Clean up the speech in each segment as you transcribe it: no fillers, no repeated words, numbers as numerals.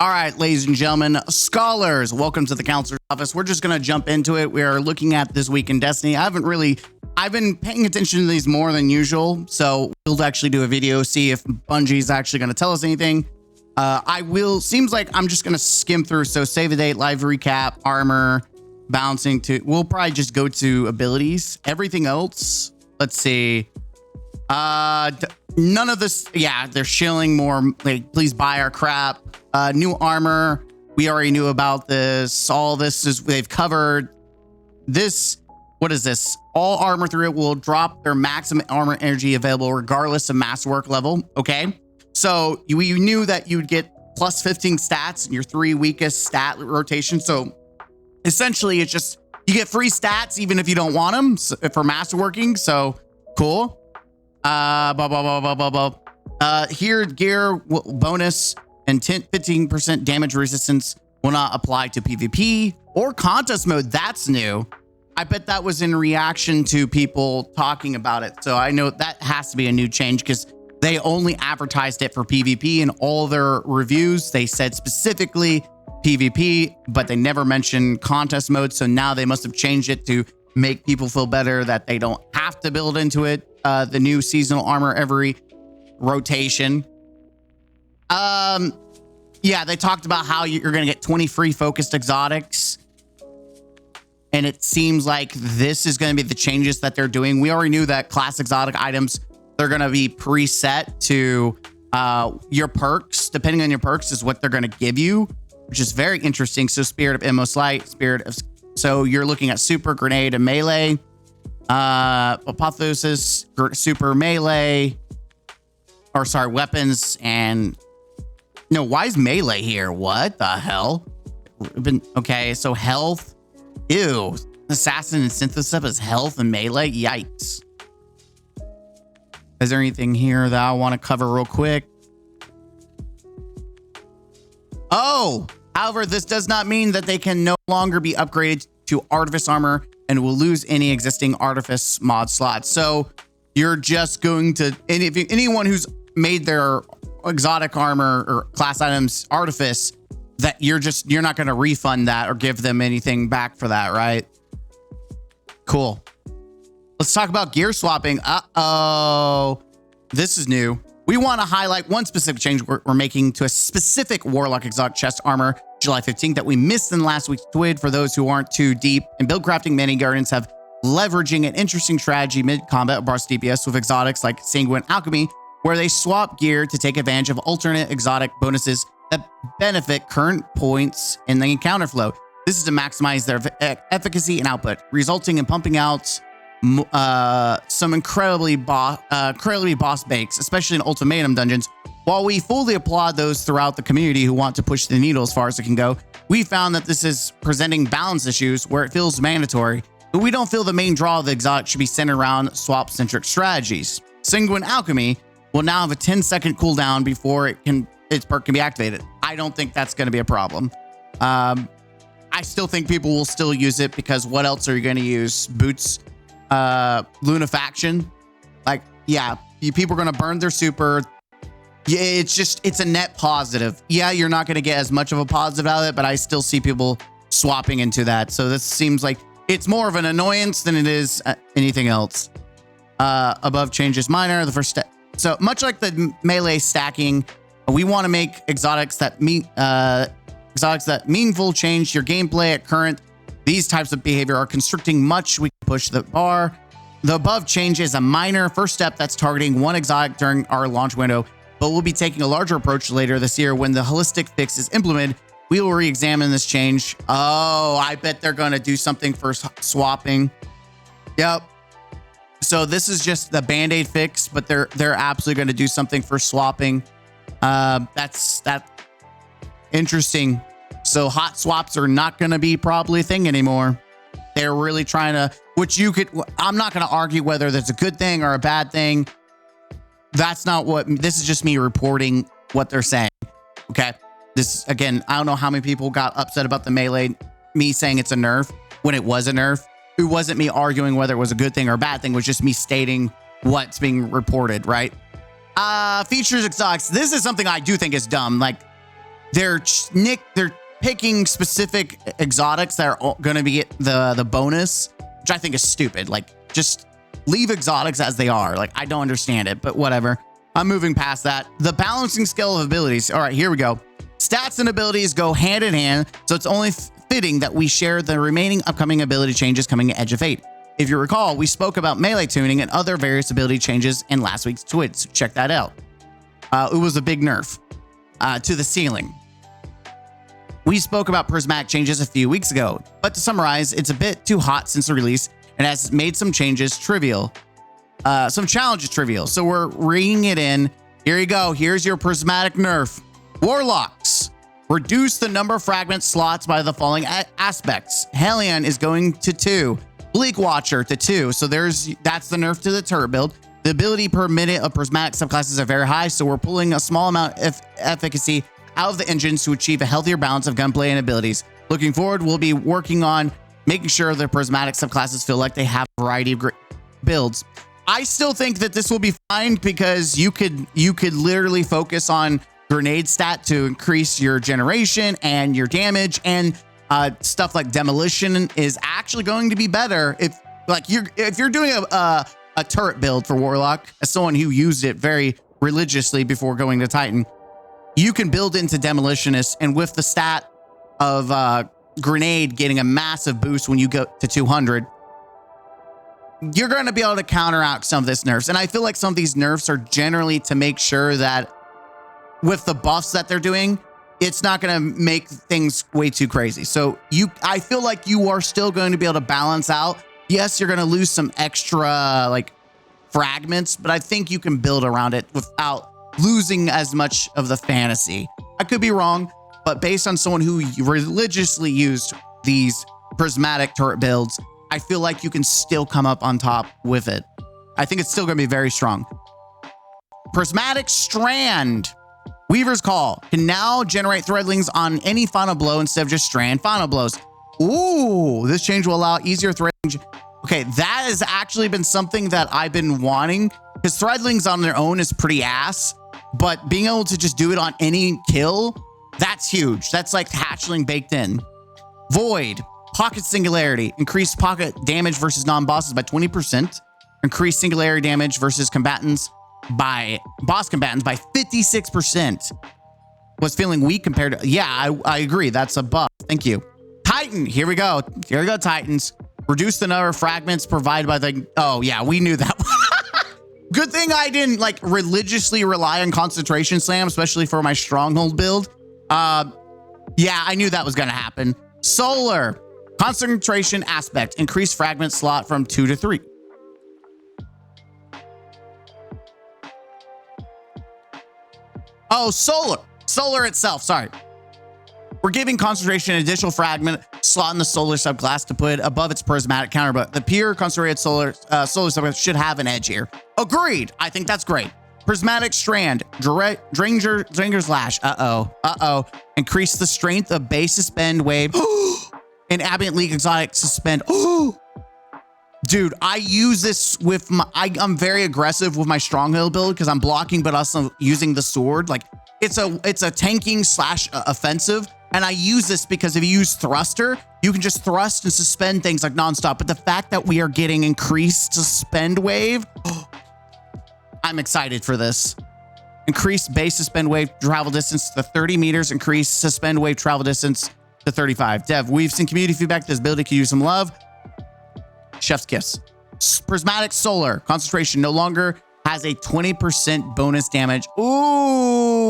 All right, ladies and gentlemen, scholars, welcome to the counselor's office. We're just going to jump into it. We are looking at this week in Destiny. I've been paying attention to these more than usual, so we'll actually do a video, see if Bungie's actually going to tell us anything. Seems like I'm just going to skim through. So save the date, live recap, armor, bouncing to, we'll probably just go to abilities. Everything else, let's see. None of this. Yeah, they're shilling more. Like, please buy our crap. New armor. We already knew about this. All this is they've covered. This. What is this? All armor through it will drop their maximum armor energy available regardless of masterwork level. Okay. So you knew that you'd get plus 15 stats in your 3 weakest stat rotation. So essentially it's just, you get free stats even if you don't want them for masterworking. So cool. Here gear bonus and 15% damage resistance will not apply to PvP or contest mode. That's new. I bet that was in reaction to people talking about it. So I know that has to be a new change because they only advertised it for PvP in all their reviews. They said specifically PvP, but they never mentioned contest mode. So now they must have changed it to make people feel better that they don't have to build into it. The new seasonal armor every rotation. Yeah, they talked about how you're going to get 20 free focused exotics. And it seems like this is going to be the changes that they're doing. We already knew that class exotic items, they're going to be preset to your perks. Depending on your perks is what they're going to give you, which is very interesting. So Spirit of Inmost Light, Spirit of... So you're looking at super, grenade, and melee. Apotheosis, super melee. Or sorry, weapons and... No, why is melee here? What the hell? Okay, so health. Ew. Assassin and Synthesis is health and melee? Yikes. Is there anything here that I want to cover real quick? Oh! However, this does not mean that they can no longer be upgraded to Artifice armor and will lose any existing Artifice mod slots. So you're just going to... Anyone who's made their exotic armor or class items Artifice, that you're not going to refund that or give them anything back for that, right? Cool. Let's talk about gear swapping. Uh-oh. This is new. We want to highlight one specific change we're making to a specific Warlock exotic chest armor, July 15th, that we missed in last week's TWID. For those who aren't too deep in build crafting, many guardians have leveraging an interesting strategy mid-combat or burst DPS with exotics like Sanguine Alchemy, where they swap gear to take advantage of alternate exotic bonuses that benefit current points in the encounter flow. This is to maximize their efficacy and output, resulting in pumping out some incredibly boss bakes, especially in ultimatum dungeons. While we fully applaud those throughout the community who want to push the needle as far as it can go, we found that this is presenting balance issues where it feels mandatory, but we don't feel the main draw of the exotic should be centered around swap-centric strategies. Sanguine Alchemy will now have a 10-second cooldown before its perk can be activated. I don't think that's going to be a problem. I still think people will still use it because what else are you going to use? Boots, Lunafaction. Like, yeah, people are going to burn their super. Yeah, it's a net positive. Yeah, you're not going to get as much of a positive out of it, but I still see people swapping into that. So this seems like it's more of an annoyance than it is anything else. Above changes minor. The first step. So much like the melee stacking, we want to make exotics that meaningful change your gameplay at current. These types of behavior are constricting much. We can push the bar. The above change is a minor first step that's targeting one exotic during our launch window, but we'll be taking a larger approach later this year when the holistic fix is implemented. We will re-examine this change. Oh, I bet they're going to do something for swapping. Yep. So this is just the Band-Aid fix, but they're absolutely going to do something for swapping. That's interesting. So hot swaps are not going to be probably a thing anymore. They're really trying to, I'm not going to argue whether that's a good thing or a bad thing. That's not this is just me reporting what they're saying. Okay. This, again, I don't know how many people got upset about the melee, me saying it's a nerf when it was a nerf. It wasn't me arguing whether it was a good thing or a bad thing. It was just me stating what's being reported, right? Features exotics. This is something I do think is dumb. Like, they're picking specific exotics that are going to be the bonus, which I think is stupid. Like, just leave exotics as they are. Like, I don't understand it, but whatever. I'm moving past that. The balancing scale of abilities. All right, here we go. Stats and abilities go hand in hand, so it's only fitting that we share the remaining upcoming ability changes coming to Edge of Fate. If you recall, we spoke about melee tuning and other various ability changes in last week's Twitch, so check that out. It was a big nerf to the ceiling. We spoke about prismatic changes a few weeks ago, but to summarize, it's a bit too hot since the release and has made some changes trivial. Some challenges trivial, so we're ringing it in. Here you go. Here's your prismatic nerf. Warlocks. Reduce the number of fragment slots by the following aspects. Hellion is going to 2. Bleak Watcher to 2. So that's the nerf to the turret build. The ability per minute of prismatic subclasses are very high, so we're pulling a small amount of efficacy out of the engines to achieve a healthier balance of gunplay and abilities. Looking forward, we'll be working on making sure the prismatic subclasses feel like they have a variety of builds. I still think that this will be fine because you could literally focus on grenade stat to increase your generation and your damage, and stuff like demolition is actually going to be better if you're doing a turret build for Warlock. As someone who used it very religiously before going to Titan, you can build into demolitionist, and with the stat of grenade getting a massive boost when you go to 200, you're going to be able to counteract some of this nerfs. And I feel like some of these nerfs are generally to make sure that with the buffs that they're doing, it's not going to make things way too crazy. So I feel like you are still going to be able to balance out. Yes, you're going to lose some extra like fragments, but I think you can build around it without losing as much of the fantasy. I could be wrong, but based on someone who religiously used these prismatic turret builds, I feel like you can still come up on top with it. I think it's still going to be very strong. Prismatic Strand. Weaver's Call can now generate threadlings on any final blow instead of just strand final blows. Ooh, this change will allow easier threadling. Okay, that has actually been something that I've been wanting, because threadlings on their own is pretty ass, but being able to just do it on any kill, that's huge. That's like hatchling baked in. Void. Pocket Singularity. Increased pocket damage versus non-bosses by 20%. Increased singularity damage versus boss combatants by 56%. Was feeling weak compared to... Yeah, I agree. That's a buff. Thank you. Titan. Here we go. Here we go, Titans. Reduce the number of fragments provided by the... Oh, yeah, we knew that. Good thing I didn't like religiously rely on concentration slam, especially for my stronghold build. Yeah, I knew that was going to happen. Solar. Concentration aspect. Increased fragment slot from 2 to 3. Oh, solar. Solar itself. Sorry. We're giving concentration an additional fragment slot in the solar subclass to put above its prismatic counter, but the pure concentrated solar subclass should have an edge here. Agreed. I think that's great. Prismatic Strand. Dranger's Lash. Uh-oh. Increase the strength of base suspend wave. And Ambient League exotic suspend. Dude, I use this with my... I'm very aggressive with my stronghold build because I'm blocking, but also using the sword. Like, it's a tanking slash offensive. And I use this because if you use thruster, you can just thrust and suspend things like nonstop. But the fact that we are getting increased suspend wave, I'm excited for this. Increased base suspend wave travel distance to 30 meters. Increased suspend wave travel distance to 35. Dev, we've seen community feedback. This ability could use some love. Chef's kiss. Prismatic Solar. Concentration no longer has a 20% bonus damage. Ooh.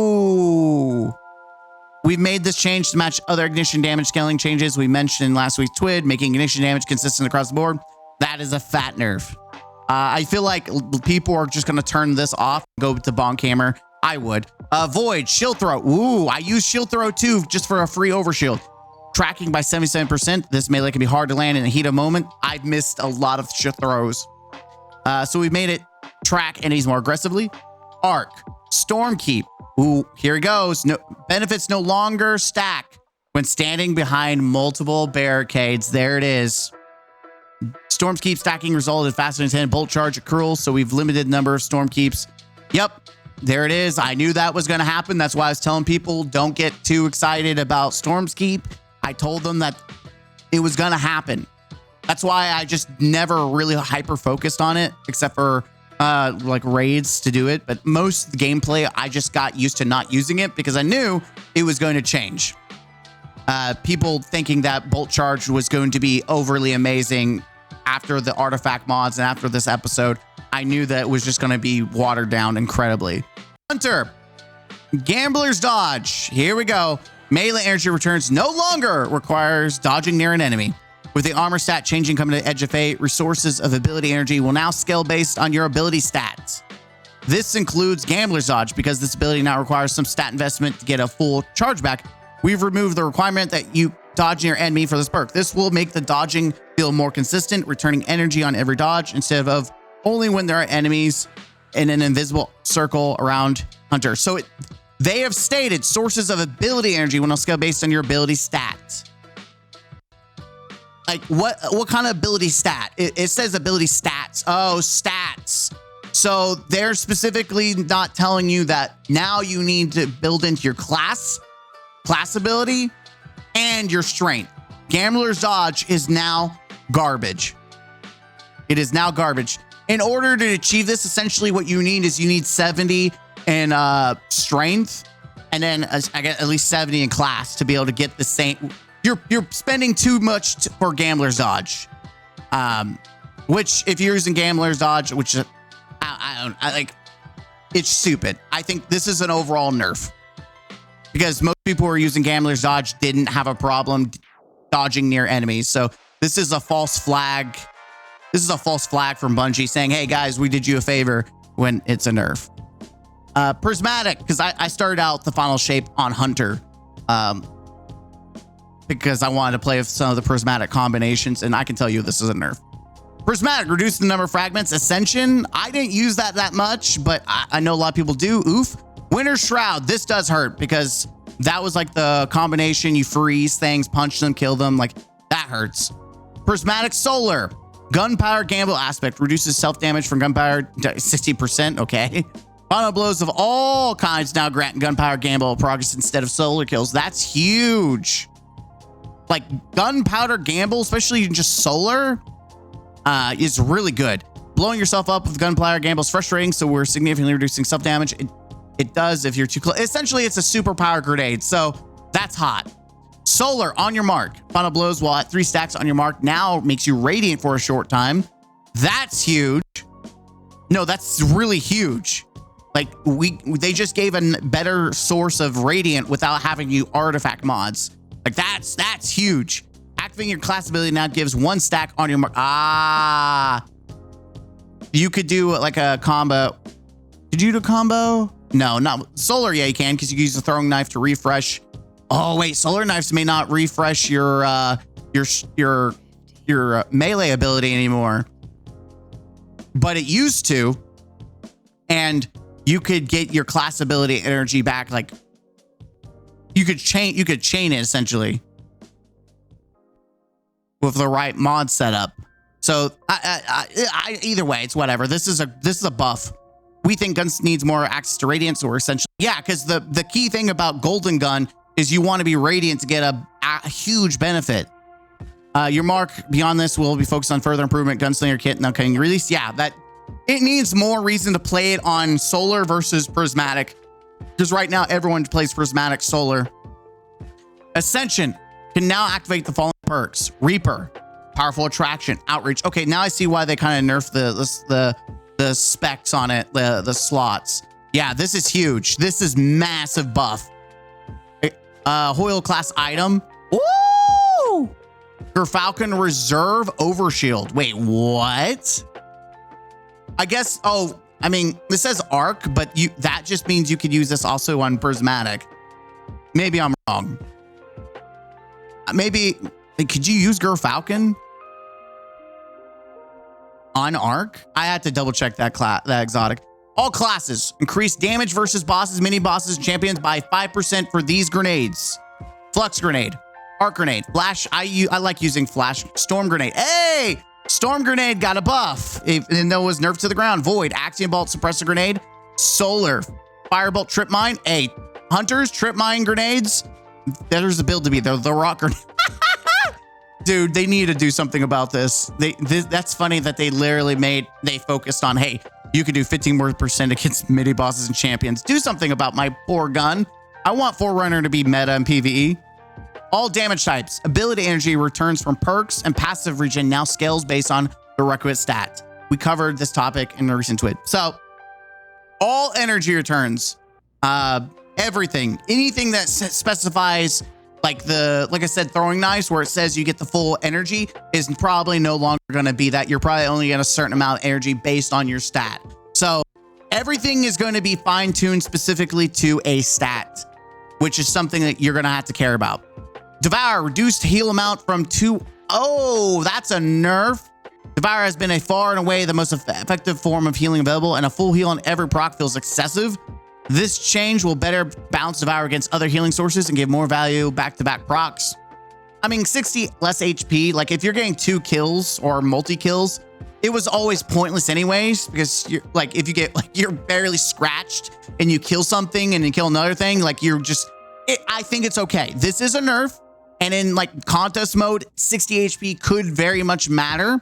We've made this change to match other ignition damage scaling changes we mentioned in last week's TWID, making ignition damage consistent across the board. That is a fat nerf. I feel like people are just going to turn this off and go to Bonk Hammer. I would. Void. Shield Throw. Ooh, I use Shield Throw too, just for a free overshield. Tracking by 77%. This melee can be hard to land in the heat of moment. I've missed a lot of shield throws. So we've made it track enemies more aggressively. Arc. Stormkeep. Ooh, here it goes. No, benefits no longer stack when standing behind multiple barricades. There it is. Stormkeep stacking resulted faster than 10 bolt charge accruals, so we've limited the number of Stormkeeps. Yep. there it is. I knew that was going to happen. That's why I was telling people don't get too excited about Storm's Keep. I told them that it was going to happen. That's why I just never really hyper focused on it, except for like raids to do it. But most of the gameplay, I just got used to not using it because I knew it was going to change. People thinking that Bolt Charge was going to be overly amazing after the artifact mods and after this episode, I knew that it was just going to be watered down incredibly. Hunter, Gambler's Dodge. Here we go. Melee energy returns no longer requires dodging near an enemy. With the armor stat changing coming to Edge of Fate, resources of ability energy will now scale based on your ability stats. This includes Gambler's Dodge because this ability now requires some stat investment to get a full charge back. We've removed the requirement that you dodge near enemy for this perk. This will make the dodging feel more consistent, returning energy on every dodge instead of only when there are enemies in an invisible circle around Hunter. So they have stated sources of ability energy will now scale based on your ability stats. Like what kind of ability stat? It says ability stats. Oh, stats. So they're specifically not telling you that now you need to build into your class ability and your strength. Gambler's Dodge is now garbage. It is now garbage. In order to achieve this, essentially what you need is you need 70 in strength and then I get at least 70 in class to be able to get the same. You're spending too much for Gambler's Dodge, which if you're using Gambler's Dodge, which I like, it's stupid. I think this is an overall nerf because most people who are using Gambler's Dodge didn't have a problem dodging near enemies. So this is a false flag. This is a false flag from Bungie saying, hey guys, we did you a favor when it's a nerf. Prismatic, because I started out the final shape on Hunter. Because I wanted to play with some of the prismatic combinations, and I can tell you this is a nerf. Prismatic, reduce the number of fragments. Ascension, I didn't use that much, but I know a lot of people do. Oof. Winter's Shroud, this does hurt because that was like the combination. You freeze things, punch them, kill them. Like that hurts. Prismatic Solar, Gunpowder Gamble aspect, reduces self-damage from gunpowder 60%. Okay. Final blows of all kinds now grant Gunpowder Gamble progress instead of solar kills. That's huge. Like Gunpowder Gamble, especially just solar, is really good. Blowing yourself up with Gunpowder Gamble is frustrating, so we're significantly reducing self-damage. It does if you're too close. Essentially, it's a superpower grenade, so that's hot. Solar, on your mark. Final blows while at 3 stacks on your mark now makes you radiant for a short time. That's huge. No, that's really huge. Like they just gave a better source of radiant without having you artifact mods. Like that's huge. Activating your class ability now gives 1 stack on your mark. You could do like a combo. Did you do a combo? No, not solar. Yeah, you can because you can use the throwing knife to refresh. Oh wait, solar knives may not refresh your melee ability anymore, but it used to, and you could get your class ability energy back. Like you could chain it essentially with the right mod setup. So either way, it's whatever. This is a buff. We think Guns needs more access to Radiant, so we're essentially, yeah, because the key thing about Golden Gun is you want to be Radiant to get a huge benefit. Your mark beyond this will be focused on further improvement. Gunslinger kit now can release. Yeah, that it needs more reason to play it on Solar versus Prismatic, because right now everyone plays Prismatic Solar. Ascension can now activate the following perks: Reaper, Powerful Attraction, Outreach. Okay, now I see why they kind of nerfed the specs on it, the slots. Yeah, this is huge. This is massive buff. Hoyle class item. Woo! Gerfalcon Reserve Overshield. Wait, what? I guess, oh, I mean, this says Arc, but that just means you could use this also on Prismatic. Maybe I'm wrong. Maybe, could you use Gerfalcon on Arc? I had to double check that exotic. All classes increase damage versus bosses, mini bosses, and champions by 5% for these grenades. Flux grenade, arc grenade, flash. I like using flash. Storm grenade. Hey, storm grenade got a buff. Even though it was nerfed to the ground. Void, axiom bolt, suppressor grenade, solar. Firebolt, Trip Mine. Hey, Hunters, Trip Mine grenades. There's a build to be. The rock grenade. Dude, they need to do something about this. That's funny that they focused on, hey, you can do 15% more against midi bosses and champions. Do something about my poor gun. I want Forerunner to be meta in PvE. All damage types. Ability energy returns from perks and passive regen now scales based on the requisite stat. We covered this topic in a recent tweet. So all energy returns, everything, anything that specifies like I said, throwing knives where it says you get the full energy is probably no longer going to be that. You're probably only getting a certain amount of energy based on your stat. So everything is going to be fine tuned specifically to a stat, which is something that you're going to have to care about. Devour, reduced heal amount from 2. Oh, that's a nerf. Devour has been a far and away the most effective form of healing available, and a full heal on every proc feels excessive. This change will better balance Devour against other healing sources and give more value back-to-back procs. I mean, 60 less HP, like if you're getting 2 kills or multi-kills, it was always pointless anyways, because you're like, if you get like, you're barely scratched and you kill something and you kill another thing, like you're just, I think it's okay. This is a nerf. And in like contest mode, 60 HP could very much matter.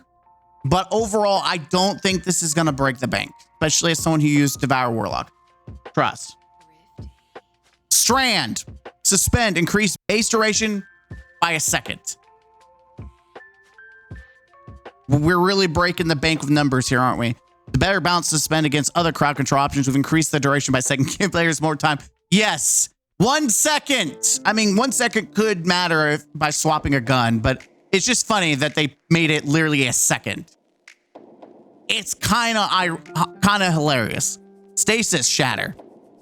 But overall, I don't think this is going to break the bank, especially as someone who used Devour Warlock. Trust. Strand. Suspend. Increase base duration by a second. We're really breaking the bank with numbers here, aren't we? To better balance Suspend against other crowd control options, we've increased the duration by a second. Give players more time. Yes. 1 second. I mean, 1 second could matter by swapping a gun, but it's just funny that they made it literally a second. It's kind of hilarious. Stasis Shatter.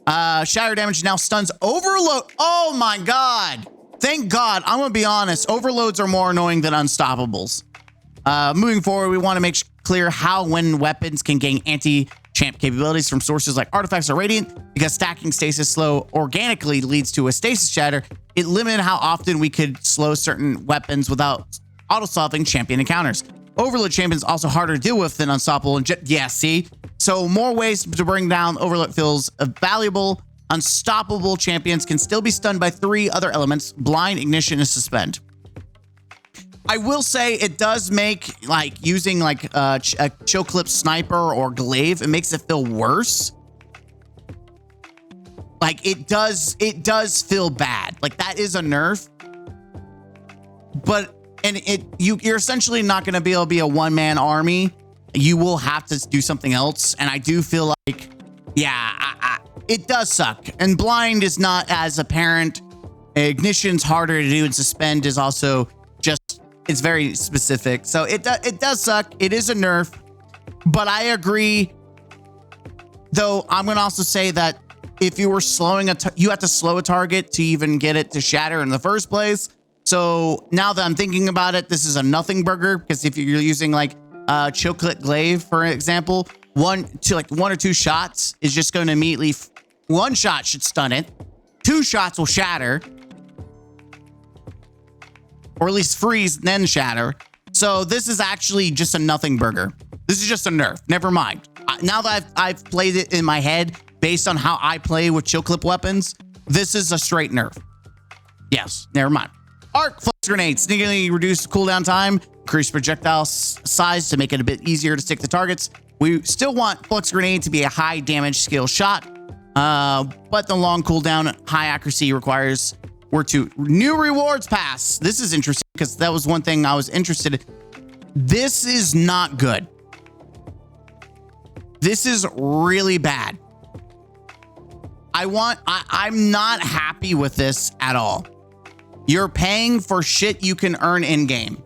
Shatter damage now stuns Overload. Oh my God. Thank God. I'm going to be honest. Overloads are more annoying than Unstoppables. Moving forward, we want to make clear how when weapons can gain anti-champ capabilities from sources like artifacts or radiant, because stacking stasis slow organically leads to a stasis shatter. It limited how often we could slow certain weapons without auto-solving champion encounters. Overload champions also harder to deal with than Unstoppable. And yeah, see? So more ways to bring down Overload feels valuable. Unstoppable champions can still be stunned by 3 other elements: Blind, Ignition, and Suspend. I will say it does make like using like a Chill Clip Sniper or Glaive, it makes it feel worse. Like it does feel bad. Like that is a nerf. But you're essentially not going to be able to be a one-man army. You will have to do something else. And I do feel like, yeah, it does suck. And Blind is not as apparent. Ignition's harder to do, and Suspend is also just, it's very specific. So it does suck. It is a nerf. But I agree. Though I'm going to also say that if you were slowing you have to slow a target to even get it to shatter in the first place. So now that I'm thinking about it, this is a nothing burger, because if you're using like Chill Clip Glaive, for example, 1 or 2 shots is just going to immediately, 1 shot should stun it. 2 shots will shatter, or at least freeze, then shatter. So this is actually just a nothing burger. This is just a nerf. Never mind. Now that I've played it in my head based on how I play with Chill Clip weapons, this is a straight nerf. Yes, never mind. Arc Flux Grenade. Significantly reduce cooldown time. Increase projectile size to make it a bit easier to stick to targets. We still want Flux Grenade to be a high damage skill shot. But the long cooldown, high accuracy requires new rewards pass. This is interesting because that was one thing I was interested in. This is not good. This is really bad. I'm not happy with this at all. You're paying for shit you can earn in game.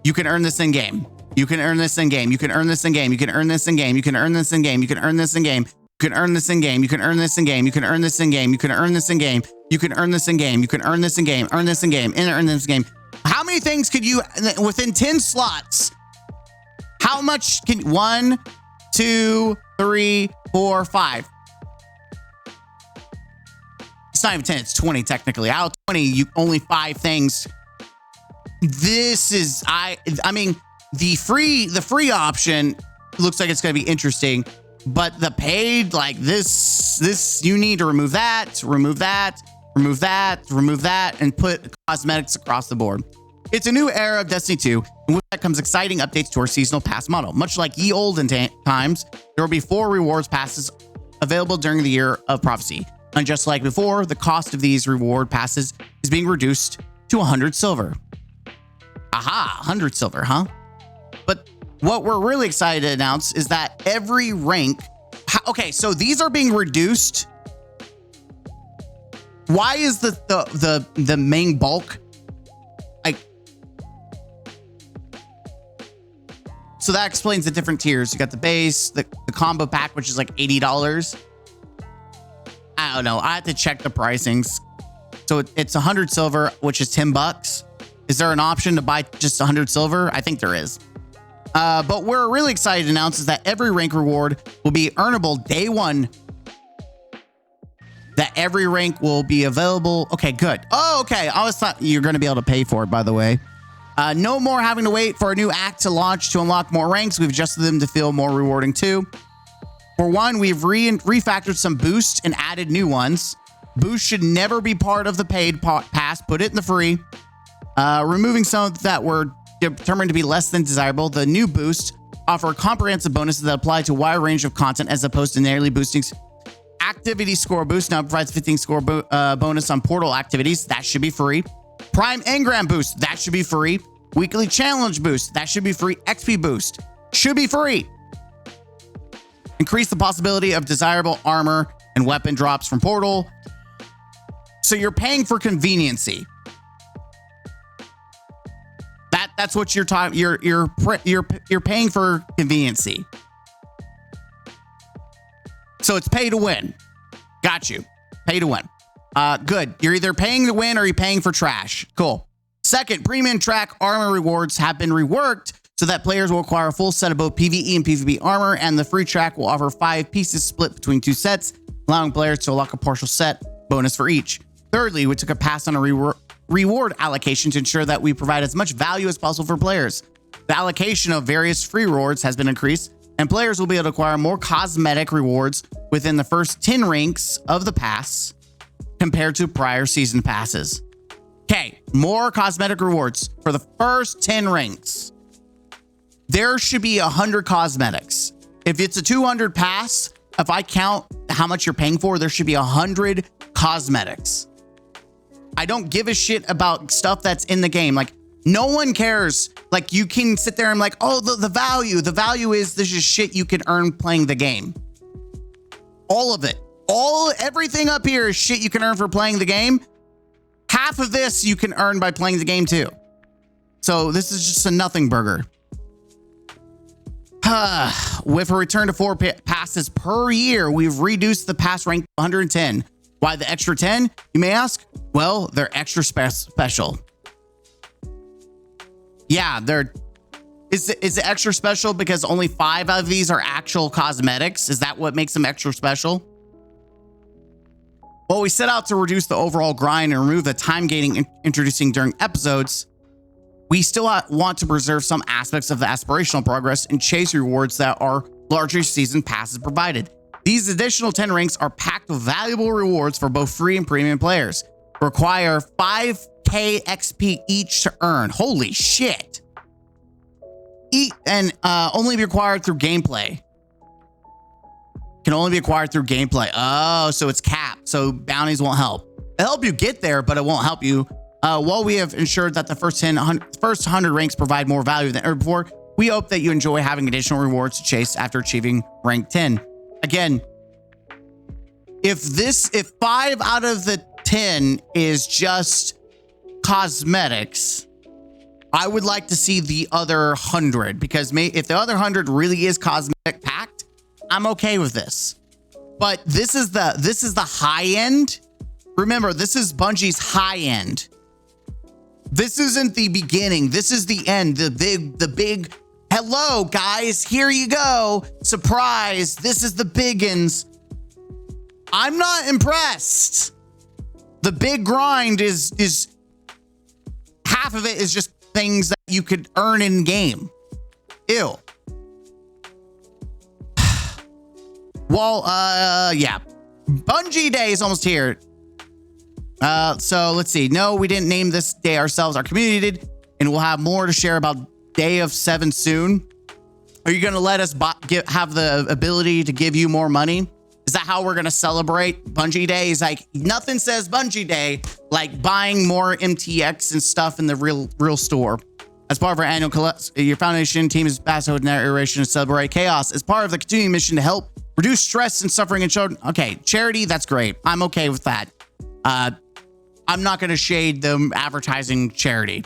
You can earn this in game. You can earn this in game. You can earn this in game. You can earn this in game. You can earn this in game. You can earn this in game. You can earn this in game. You can earn this in game. You can earn this in game. You can earn this in game. You can earn this in game. You can earn this in game. Earn this in game. And earn this in game. How many things could you within 10 slots? How much can 1, 2, 3, 4, 5? It's not even 10, it's 20 technically. Out of 20, you only 5 things. This is, I mean, the free option looks like it's going to be interesting. But the paid, like this, you need to remove that, remove that, remove that, remove that, and put cosmetics across the board. It's a new era of Destiny 2, and with that comes exciting updates to our seasonal pass model. Much like ye olden times, there will be 4 rewards passes available during the year of prophecy. And just like before, the cost of these reward passes is being reduced to 100 silver. Aha, 100 silver, huh? But what we're really excited to announce is that every rank... Okay, so these are being reduced. Why is the main bulk... Like... So that explains the different tiers. You got the base, the combo pack, which is like $80. I don't know. I have to check the pricings. So it's 100 silver, which is $10. Is there an option to buy just 100 silver? I think there is. But we're really excited to announce is that every rank reward will be earnable day 1. That every rank will be available. Okay, good. Oh, okay. I always thought you're going to be able to pay for it, by the way. No more having to wait for a new act to launch to unlock more ranks. We've adjusted them to feel more rewarding too. For one, we've refactored some boosts and added new ones. Boosts should never be part of the paid pass. Put it in the free. Removing some that were determined to be less than desirable. The new boosts offer comprehensive bonuses that apply to a wide range of content as opposed to narrowly boosting. Activity score boost now provides 15 score bonus on portal activities. That should be free. Prime engram boost. That should be free. Weekly challenge boost. That should be free. XP boost should be free. Increase the possibility of desirable armor and weapon drops from portal. So you're paying for conveniency. That's what you're talking. You're paying for conveniency. So it's pay to win. Got you. Pay to win. Good. You're either paying to win or you're paying for trash. Cool. Second, premium track armor rewards have been reworked so that players will acquire a full set of both PvE and PvP armor, and the free track will offer 5 pieces split between 2 sets, allowing players to unlock a partial set bonus for each. Thirdly, we took a pass on a reward allocation to ensure that we provide as much value as possible for players. The allocation of various free rewards has been increased, and players will be able to acquire more cosmetic rewards within the first 10 ranks of the pass compared to prior season passes. Okay, more cosmetic rewards for the first 10 ranks. There should be 100 cosmetics. If it's a 200 pass, if I count how much you're paying for, there should be 100 cosmetics. I don't give a shit about stuff that's in the game. Like, no one cares. Like, you can sit there and like, oh, the value is this is shit you can earn playing the game. All of it. Everything up here is shit you can earn for playing the game. Half of this you can earn by playing the game too. So this is just a nothing burger. With a return to 4 passes per year, we've reduced the pass rank to 110. Why the extra 10, you may ask? Well, they're extra special. Yeah, is it extra special because only 5 of these are actual cosmetics? Is that what makes them extra special? Well, we set out to reduce the overall grind and remove the time gating introducing during episodes. We still want to preserve some aspects of the aspirational progress and chase rewards that our larger season passes provided. These additional 10 ranks are packed with valuable rewards for both free and premium players. Require 5k XP each to earn. Holy shit. And only be acquired through gameplay. Can only be acquired through gameplay. Oh, so it's capped. So bounties won't help. It'll help you get there, but it won't help you. While we have ensured that the first 100 ranks provide more value than ever before, we hope that you enjoy having additional rewards to chase after achieving rank 10. Again, if 5 out of the 10 is just cosmetics, I would like to see the other 100, because if the other 100 really is cosmetic packed, I'm okay with this. But this is the high end. Remember, this is Bungie's high end. This isn't the beginning. This is the end. The big, hello guys, here you go. Surprise. This is the biggins. I'm not impressed. The big grind is half of it is just things that you could earn in game. Ew. Well, yeah. Bungie Day is almost here. So let's see. No, we didn't name this day ourselves. Our community did, and we'll have more to share about Day of 7 soon. Are you going to let us have the ability to give you more money? Is that how we're going to celebrate Bungie Day? Is like nothing says Bungie Day like buying more MTX and stuff in the real store. As part of our annual your foundation team is passed narration to celebrate chaos. As part of the continuing mission to help reduce stress and suffering in children. Okay, charity, that's great. I'm okay with that. I'm not going to shade them advertising charity.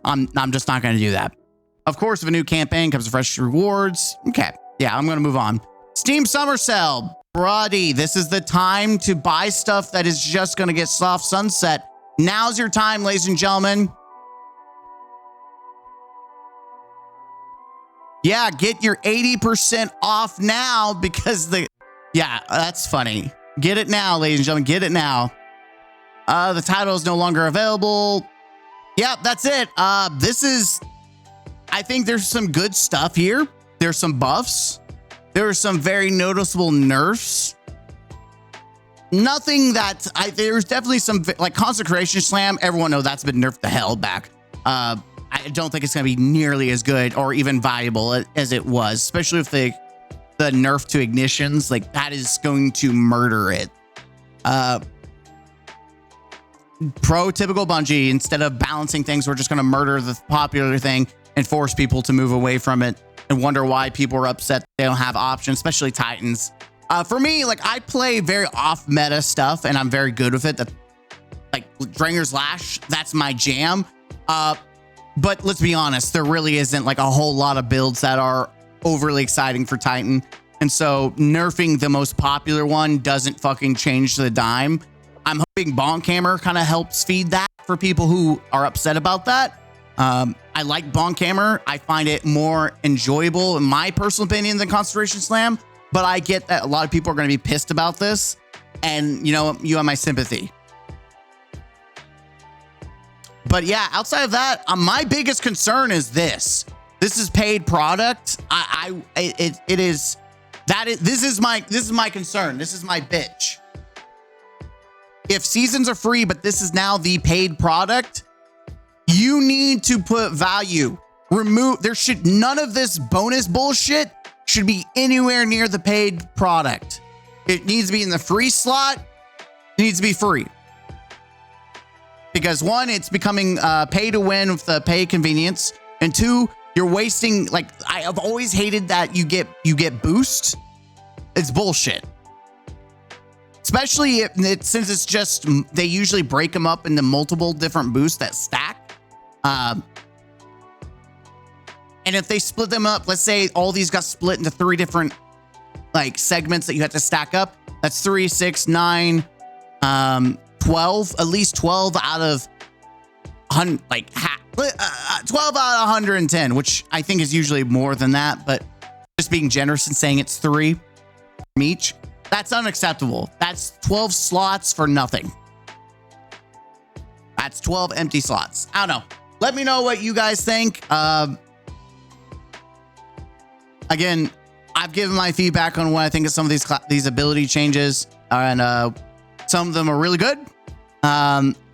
I'm just not going to do that. Of course, with a new campaign comes fresh rewards. Okay, yeah, I'm going to move on. Steam Summer Sale. Brody, this is the time to buy stuff that is just going to get soft sunset. Now's your time, ladies and gentlemen. Yeah, get your 80% off now because yeah, that's funny. Get it now, ladies and gentlemen, get it now. The title is no longer available. Yep, that's it. I think there's some good stuff here. There's some buffs. There are some very noticeable nerfs. Nothing that there's definitely some like Consecration Slam. Everyone knows that's been nerfed the hell back. I don't think it's going to be nearly as good or even valuable as it was, especially if the nerf to ignitions, like that is going to murder it. Pro typical Bungie, instead of balancing things, we're just going to murder the popular thing and force people to move away from it and wonder why people are upset they don't have options, especially Titans. For me, like I play very off meta stuff and I'm very good with it. Like Dranger's Lash, that's my jam. But let's be honest, there really isn't like a whole lot of builds that are overly exciting for Titan. And so nerfing the most popular one doesn't fucking change the dime. I'm hoping Bonk Hammer kind of helps feed that for people who are upset about that. I like Bonk Hammer. I find it more enjoyable in my personal opinion than Concentration Slam, but I get that a lot of people are going to be pissed about this. And you know, you have my sympathy. But yeah, outside of that, my biggest concern is this. This is paid product. This is my concern. This is my bitch. If seasons are free, but this is now the paid product, you need to put value. None of this bonus bullshit should be anywhere near the paid product. It needs to be in the free slot. It needs to be free. Because one, it's becoming pay to win with the pay convenience. And two, you're wasting, like, I have always hated that you get boost. It's bullshit. Especially since it's just, they usually break them up into multiple different boosts that stack. And if they split them up, let's say all these got split into 3 different like segments that you have to stack up. That's 3, 6, 9, 12, at least 12 out of 12 out of 110, which I think is usually more than that, but just being generous and saying it's 3 from each. That's unacceptable. That's 12 slots for nothing. That's 12 empty slots. I don't know. Let me know what you guys think. Again, I've given my feedback on what I think of some of these ability changes, and some of them are really good.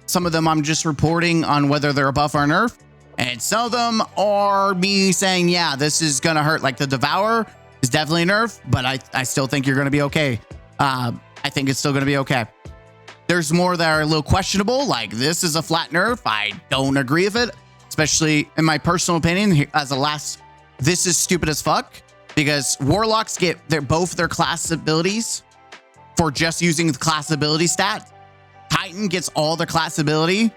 Some of them I'm just reporting on whether they're a buff or a nerf, and some of them are me saying, yeah, this is gonna hurt. Like the Devourer is definitely a nerf, but I still think you're gonna be okay. I think it's still gonna be okay. There's more that are a little questionable, like this is a flat nerf. I don't agree with it, especially in my personal opinion. As a last, this is stupid as fuck because Warlocks get both their class abilities for just using the class ability stat. Titan gets all their class ability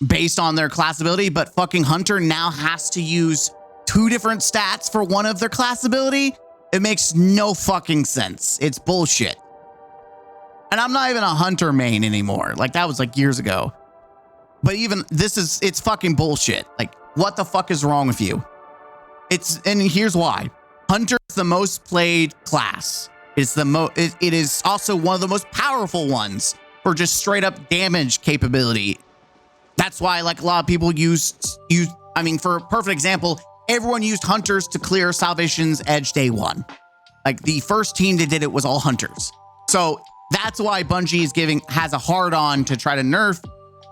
based on their class ability, but fucking Hunter now has to use 2 different stats for one of their class ability. It makes no fucking sense. It's bullshit. And I'm not even a Hunter main anymore. Like that was like years ago. But even it's fucking bullshit. Like what the fuck is wrong with you? And here's why. Hunter is the most played class. It is also one of the most powerful ones for just straight up damage capability. That's why like a lot of people I mean, for a perfect example, everyone used Hunters to clear Salvation's Edge day 1. Like the first team that did it was all hunters. So that's why Bungie has a hard on to try to nerf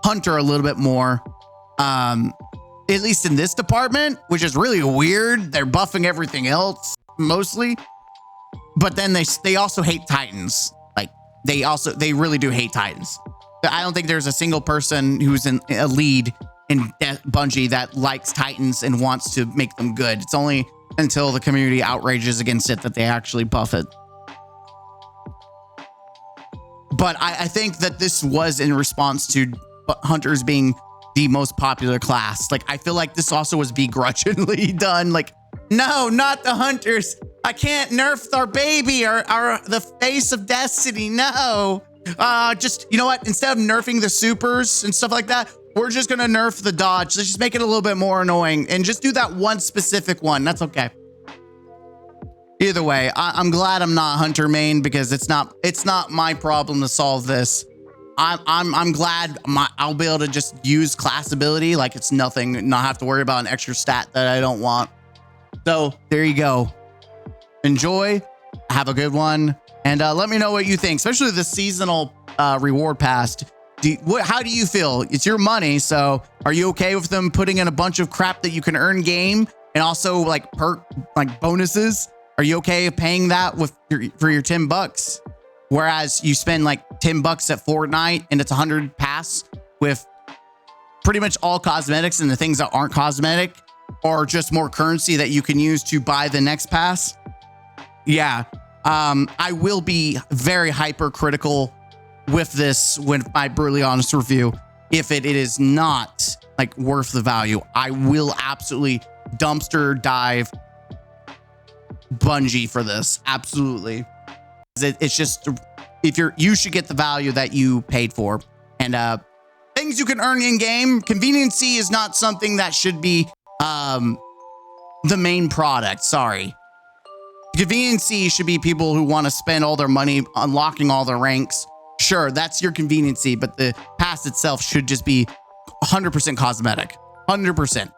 hunter a little bit more. At least in this department, which is really weird. They're buffing everything else mostly, but then they also hate Titans. Like they really do hate Titans. I don't think there's a single person who's in a lead in Bungie that likes Titans and wants to make them good. It's only until the community outrages against it that they actually buff it. But I think that this was in response to hunters being the most popular class. Like, I feel like this also was begrudgingly done. Like, no, not the hunters. I can't nerf our baby or the face of destiny. No. Just, you know what? Instead of nerfing the supers and stuff like that, we're just going to nerf the dodge. Let's just make it a little bit more annoying and just do that one specific one. That's okay. Either way, I'm glad I'm not hunter main because it's not my problem to solve this. I'm glad I'll be able to just use class ability like it's nothing, not have to worry about an extra stat that I don't want. So there you go. Enjoy, have a good one, and let me know what you think, especially the seasonal reward pass. How do you feel? It's your money, so are you okay with them putting in a bunch of crap that you can earn game and also like bonuses? Are you okay paying that for your $10? Whereas you spend like $10 at Fortnite and it's 100 pass with pretty much all cosmetics and the things that aren't cosmetic, or just more currency that you can use to buy the next pass. Yeah. I will be very hypercritical with this when my brutally honest review. If it is not like worth the value, I will absolutely dumpster dive Bungie for this. Absolutely. It's just, you should get the value that you paid for. And things you can earn in game, conveniency is not something that should be the main product. Sorry. Conveniency should be people who want to spend all their money unlocking all their ranks. Sure, that's your conveniency, but the pass itself should just be 100% cosmetic. 100%.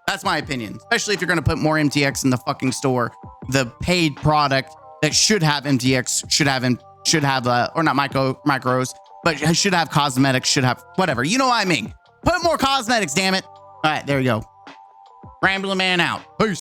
That's my opinion. Especially if you're going to put more MTX in the fucking store. The paid product that should have MTX should have or not micros, but should have cosmetics, should have whatever. You know what I mean? Put more cosmetics, damn it. All right, there you go. Rambling Man out. Peace.